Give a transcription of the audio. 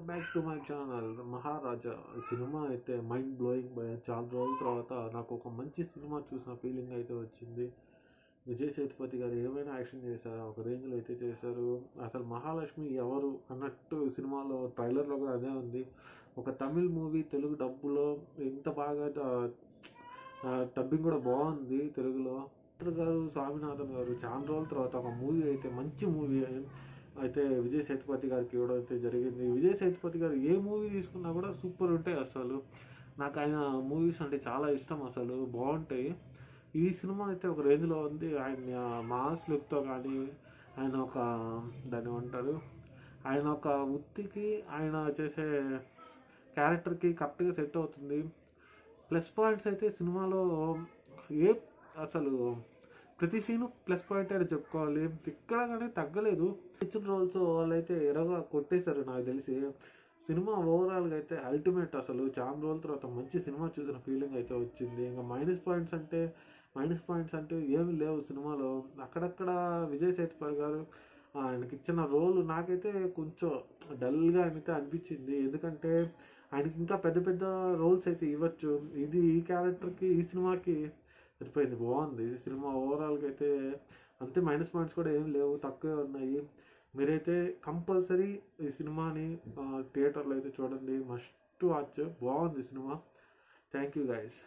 Back to my channel. Maharaja cinema అయితే mind blowing by. చాలా రోజుల తర్వాత నాకు ఒక మంచి సినిమా చూసిన ఫీలింగ్ అయితే వచ్చింది. విజయ్ సేతుపతి గారు ఏమైనా యాక్షన్ చేశారు, ఒక రేంజ్లో అయితే చేశారు. అసలు మహాలక్ష్మి ఎవరు అన్నట్టు సినిమాలో ట్రైలర్లో కూడా అదే ఉంది. ఒక తమిళ్ మూవీ తెలుగు డబ్బులో ఇంత బాగా డబ్బింగ్ కూడా బాగుంది తెలుగులో. డైరెక్టర్ గారు స్వామినాథన్ గారు చాలా రోజుల తర్వాత ఒక మూవీ అయితే మంచి మూవీ అయితే విజయ్ సేతుపతి గారికి ఇవ్వడం అయితే జరిగింది. విజయ్ సేతుపతి గారు ఏ మూవీ తీసుకున్నా కూడా సూపర్ ఉంటాయి. అసలు నాకు ఆయన మూవీస్ అంటే చాలా ఇష్టం, అసలు బాగుంటాయి. ఈ సినిమా అయితే ఒక రేంజ్లో ఉంది. ఆయన మాస్ లుక్తో కానీ ఆయన ఒక దాన్ని ఏమంటారు, ఆయన ఒక వృత్తికి ఆయన చేసే క్యారెక్టర్కి కరెక్ట్గా సెట్ అవుతుంది. ప్లస్ పాయింట్స్ అయితే సినిమాలో ఏ అసలు ప్రతి సీను ప్లస్ పాయింట్ అని చెప్పుకోవాలి. ఇక్కడ కానీ తగ్గలేదు. ఇచ్చిన రోల్స్ వాళ్ళైతే ఎరగా కొట్టేశారు నాకు తెలిసి. సినిమా ఓవరాల్గా అయితే అల్టిమేట్. అసలు చాలా రోజుల తర్వాత మంచి సినిమా చూసిన ఫీలింగ్ అయితే వచ్చింది. ఇంకా మైనస్ పాయింట్స్ అంటే ఏమి లేవు సినిమాలో. అక్కడక్కడ విజయ్ సేతుపతి గారు ఆయనకి ఇచ్చిన రోల్ నాకైతే కొంచెం డల్గా అయితే అనిపించింది. ఎందుకంటే ఆయనకి ఇంకా పెద్ద పెద్ద రోల్స్ అయితే ఇవ్వచ్చు. ఇది ఈ క్యారెక్టర్కి ఈ సినిమాకి సరిపోయింది, బాగుంది సినిమా ఓవరాల్గా అయితే. అంతే, మైనస్ పాయింట్స్ కూడా ఏం లేవు, తక్కువే ఉన్నాయి. మీరైతే కంపల్సరీ ఈ సినిమాని థియేటర్లో అయితే చూడండి. మస్ట్ వాచ్, బాగుంది సినిమా. Thank you guys.